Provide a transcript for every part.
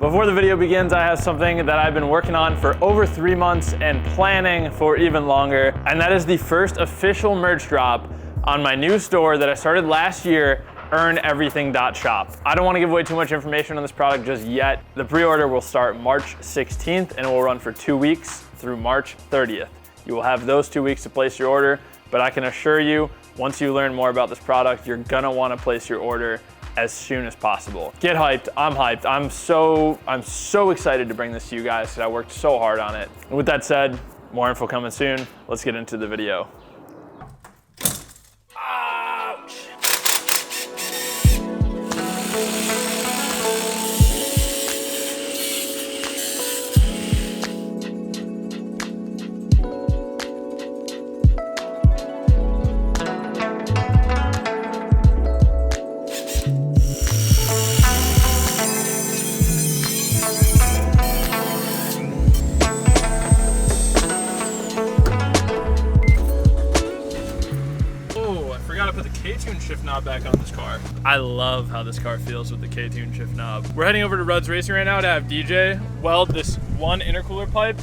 Before the video begins, I have something that I've been working on for over 3 months and planning for even longer, and that is the first official merch drop on my new store that I started last year, earneverything.shop. I don't want to give away too much information on this product just yet. The pre-order will start March 16th and it will run for 2 weeks through March 30th. You will have those 2 weeks to place your order, but I can assure you, once you learn more about this product, you're gonna want to place your order as soon as possible. Get hyped, I'm hyped. I'm so excited to bring this to you guys because I worked so hard on it. And with that said, more info coming soon. Let's get into the video. Ouch. K-tune shift knob back on this car. I love how this car feels with the K-tune shift knob. We're heading over to Rudd's Racing right now to have DJ weld this one intercooler pipe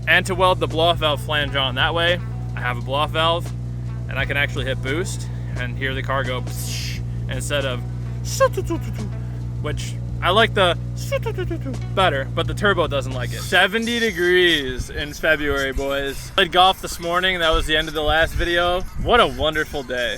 and to weld the blow-off valve flange on. That way, I have a blow-off valve and I can actually hit boost and hear the car go instead of which I like the better, but the turbo doesn't like it. 70 degrees in February, boys. Played golf this morning. That was the end of the last video. What a wonderful day.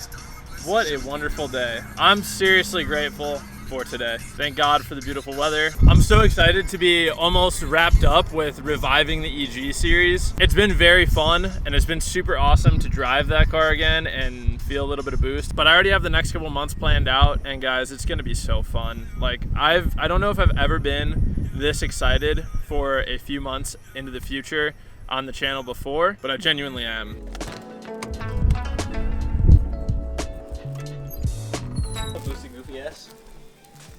What a wonderful day. I'm seriously grateful for today. Thank God for the beautiful weather. I'm so excited to be almost wrapped up with reviving the EG series. It's been very fun and it's been super awesome to drive that car again and feel a little bit of boost. But I already have the next couple months planned out, and guys, it's gonna be so fun. Like I don't know if I've ever been this excited for a few months into the future on the channel before, but I genuinely am.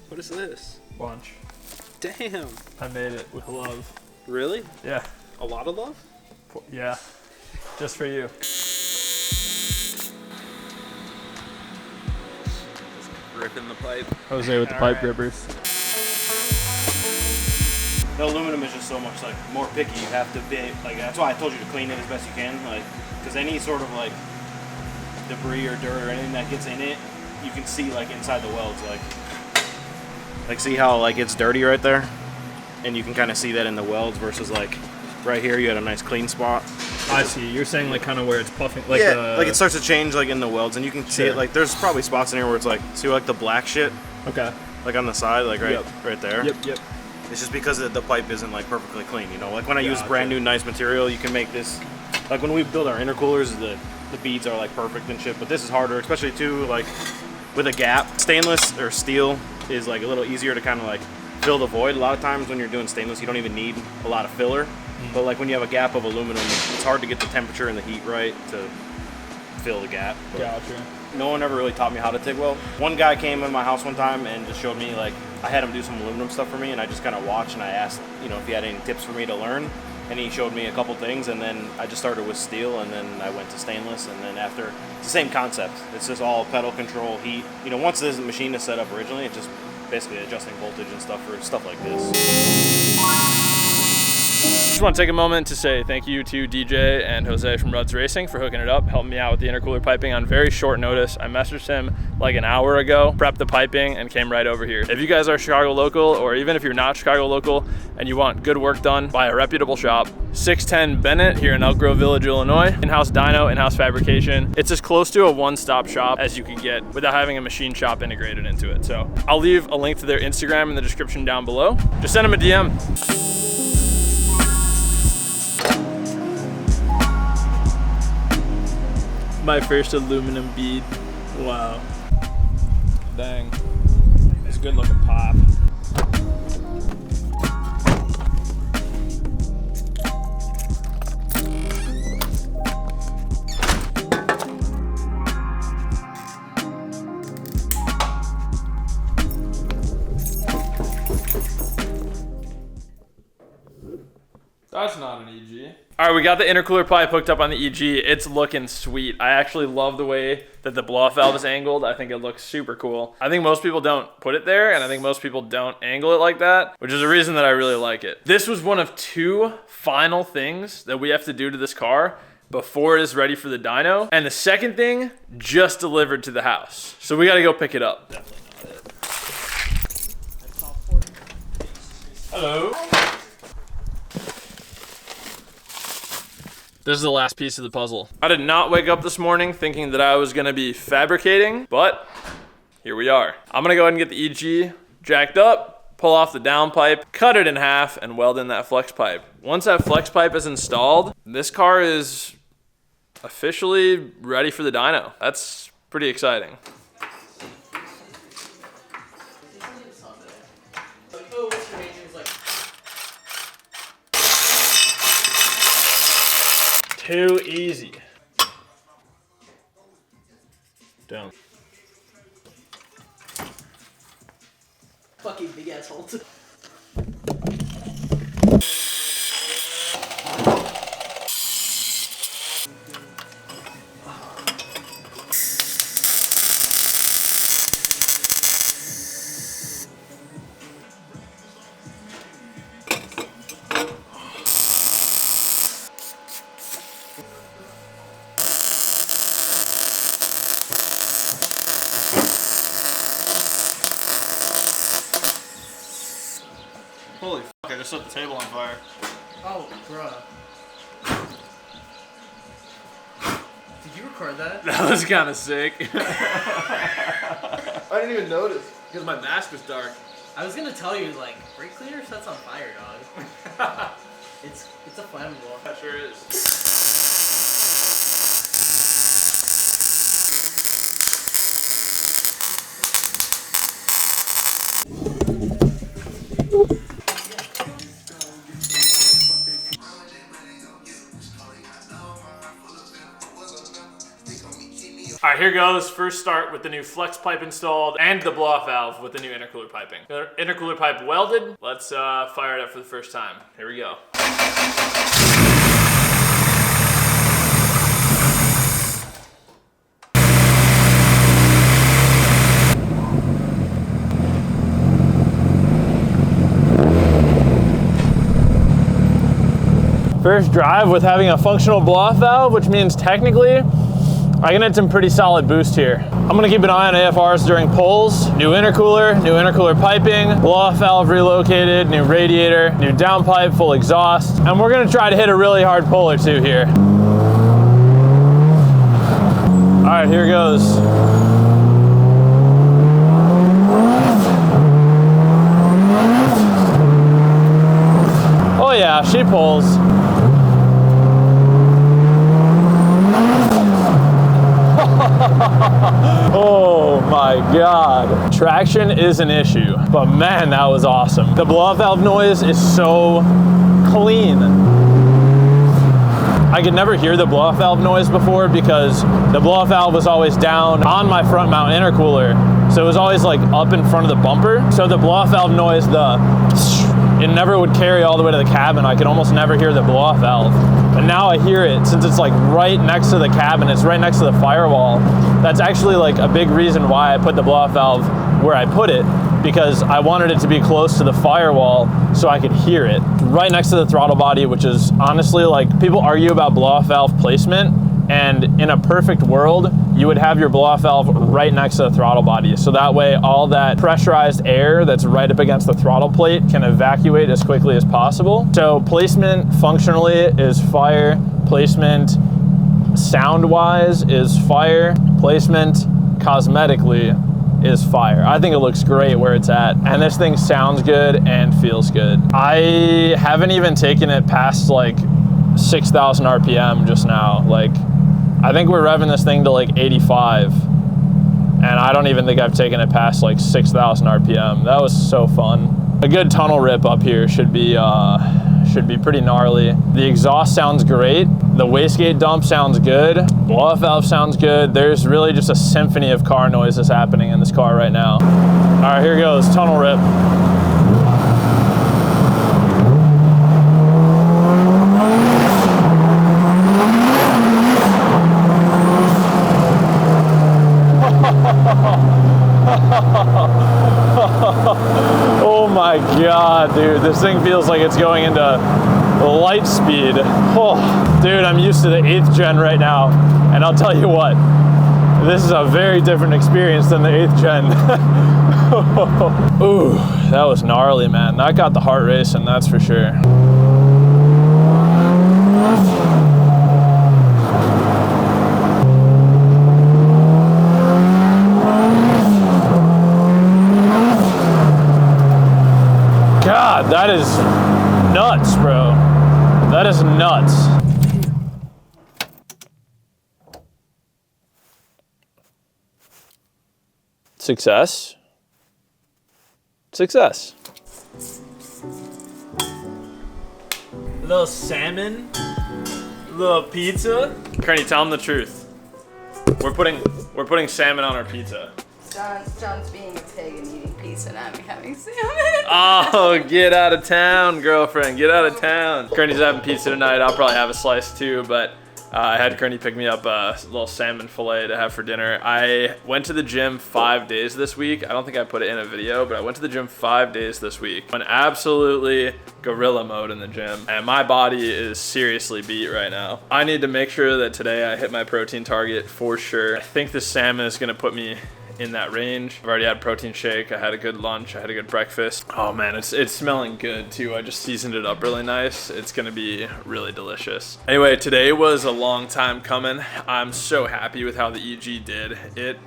What is this? Lunch. Damn. I made it with love. Really? Yeah. A lot of love? Yeah. Just for you. Ripping the pipe. Jose with the pipe grippers. The aluminum is just so much like more picky. You have to be like, that's why I told you to clean it as best you can, like, because any sort of like debris or dirt or anything that gets in it, you can see like inside the welds, like see how like it's dirty right there, and you can kind of see that in the welds versus like right here you had a nice clean spot. I see. You're saying like kind of where it's puffing, like yeah, like it starts to change like in the welds, and you can see it like there's probably spots in here where it's like, see like the black shit. Okay. Like on the side, like right there. Yep. It's just because the pipe isn't like perfectly clean, you know. Like when I use brand new nice material, you can make this. Like when we build our intercoolers, the beads are like perfect and shit. But this is harder, especially too like with a gap. Stainless or steel is like a little easier to kind of like fill the void. A lot of times when you're doing stainless, you don't even need a lot of filler. But like when you have a gap of aluminum, it's hard to get the temperature and the heat right to fill the gap. But gotcha. No one ever really taught me how to TIG weld. One guy came in my house one time and just showed me, like, I had him do some aluminum stuff for me, and I just kind of watched and I asked, you know, if he had any tips for me to learn. And he showed me a couple things, and then I just started with steel, and then I went to stainless, and then after, it's the same concept. It's just all pedal control, heat. You know, once this machine is set up originally, it's just basically adjusting voltage and stuff for stuff like this. Just want to take a moment to say thank you to DJ and Jose from Rudd's Racing for hooking it up, helping me out with the intercooler piping on very short notice. I messaged him like an hour ago, prepped the piping, and came right over here. If you guys are Chicago local, or even if you're not Chicago local and you want good work done by a reputable shop, 610 Bennett here in Elk Grove Village, Illinois. In-house dyno, in-house fabrication. It's as close to a one-stop shop as you can get without having a machine shop integrated into it. So I'll leave a link to their Instagram in the description down below. Just send them a DM. My first aluminum bead. Wow. Dang. It's a good looking pop. That's not an EG. All right, we got the intercooler pipe hooked up on the EG. It's looking sweet. I actually love the way that the blow-off valve is angled. I think it looks super cool. I think most people don't put it there, and I think most people don't angle it like that, which is a reason that I really like it. This was one of 2 final things that we have to do to this car before it is ready for the dyno. And the second thing just delivered to the house. So we got to go pick it up. Definitely not it. Hello. This is the last piece of the puzzle. I did not wake up this morning thinking that I was gonna be fabricating, but here we are. I'm gonna go ahead and get the EG jacked up, pull off the down pipe, cut it in half, and weld in that flex pipe. Once that flex pipe is installed, this car is officially ready for the dyno. That's pretty exciting. Too easy. Down. Fucking big asshole. Holy fuck, I just set the table on fire. Oh, bruh. Did you record that? That was kind of sick. I didn't even notice. Because my mask was dark. I was gonna tell you, like, brake cleaner sets on fire, dog. It's a flammable. That sure is. All right, here goes. First start with the new flex pipe installed and the blow-off valve with the new intercooler piping. The intercooler pipe welded. Let's fire it up for the first time. Here we go. First drive with having a functional blow-off valve, which means technically I can hit some pretty solid boost here. I'm gonna keep an eye on AFRs during pulls. New intercooler piping, blow-off valve relocated, new radiator, new downpipe, full exhaust. And we're gonna try to hit a really hard pull or two here. All right, here goes. Oh yeah, she pulls. Oh my God. Traction is an issue, but man, that was awesome. The blow-off valve noise is so clean. I could never hear the blow-off valve noise before because the blow-off valve was always down on my front mount intercooler. So it was always like up in front of the bumper. So the blow-off valve noise, it never would carry all the way to the cabin. I could almost never hear the blow-off valve. And now I hear it since it's like right next to the cabin. It's right next to the firewall. That's actually like a big reason why I put the blow-off valve where I put it, because I wanted it to be close to the firewall so I could hear it. Right next to the throttle body, which is honestly, like, people argue about blow-off valve placement, and in a perfect world, you would have your blow-off valve right next to the throttle body. So that way, all that pressurized air that's right up against the throttle plate can evacuate as quickly as possible. So placement functionally is fire. Placement sound-wise is fire. Placement cosmetically is fire. I think it looks great where it's at. And this thing sounds good and feels good. I haven't even taken it past like 6,000 RPM just now. Like, I think we're revving this thing to like 85. And I don't even think I've taken it past like 6,000 RPM. That was so fun. A good tunnel rip up here should be pretty gnarly. The exhaust sounds great. The wastegate dump sounds good. Blow-off valve sounds good. There's really just a symphony of car noises happening in this car right now. All right, here goes, tunnel rip. dude, this thing feels like it's going into light speed. Oh, dude, I'm used to the 8th gen right now, and I'll tell you what, this is a very different experience than the 8th gen. Ooh, that was gnarly, man. That got the heart racing, that's for sure. God, that is nuts, bro. That is nuts. Success. Success. Little salmon, little pizza. Kearney, tell them the truth. We're putting salmon on our pizza. John's being a pig and eating pizza and I'm having salmon. Oh, get out of town, girlfriend. Get out of town. Kearney's having pizza tonight. I'll probably have a slice too, but I had Kearney pick me up a little salmon fillet to have for dinner. I went to the gym 5 days this week. I don't think I put it in a video, but I went to the gym 5 days this week. Went absolutely gorilla mode in the gym, and my body is seriously beat right now. I need to make sure that today I hit my protein target for sure. I think this salmon is gonna put me in that range. I've already had a protein shake. I had a good lunch. I had a good breakfast. Oh man, it's smelling good too. I just seasoned it up really nice. It's gonna be really delicious. Anyway, today was a long time coming. I'm so happy with how the EG did. It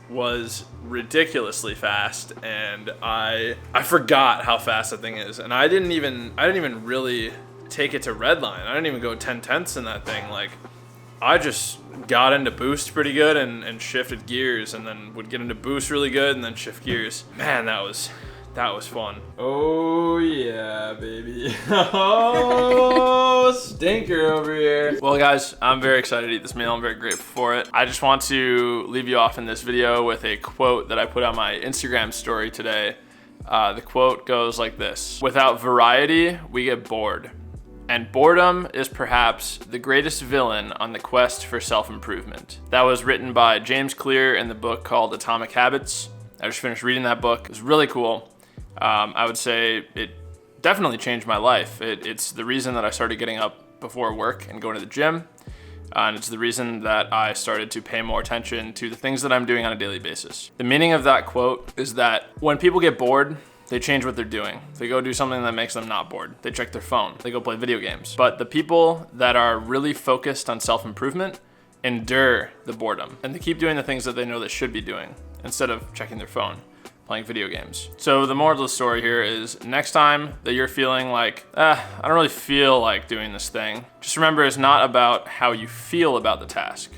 was ridiculously fast, and I forgot how fast that thing is, and I didn't even really take it to redline. I didn't even go 10/10ths in that thing. Like, I just got into boost pretty good and shifted gears, and then would get into boost really good and then shift gears. Man, that was fun. Oh yeah, baby. Oh, stinker over here. Well guys, I'm very excited to eat this meal. I'm very grateful for it. I just want to leave you off in this video with a quote that I put on my Instagram story today. The quote goes like this: "Without variety, we get bored. And boredom is perhaps the greatest villain on the quest for self-improvement." That was written by James Clear in the book called Atomic Habits. I just finished reading that book. It was really cool. I would say it definitely changed my life. It's the reason that I started getting up before work and going to the gym. And it's the reason that I started to pay more attention to the things that I'm doing on a daily basis. The meaning of that quote is that when people get bored, they change what they're doing. They go do something that makes them not bored. They check their phone. They go play video games. But the people that are really focused on self-improvement endure the boredom, and they keep doing the things that they know they should be doing instead of checking their phone, playing video games. So the moral of the story here is, next time that you're feeling like, I don't really feel like doing this thing, just remember it's not about how you feel about the task.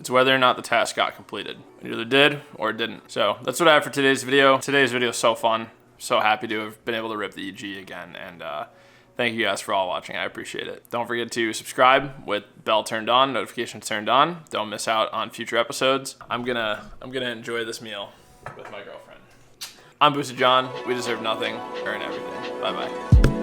It's whether or not the task got completed. It either did or it didn't. So that's what I have for today's video. Today's video is so fun. So happy to have been able to rip the EG again, and thank you guys for all watching. I appreciate it. Don't forget to subscribe with bell turned on, notifications turned on. Don't miss out on future episodes. I'm gonna enjoy this meal with my girlfriend. I'm Boosted John. We deserve nothing, earn everything. Bye bye.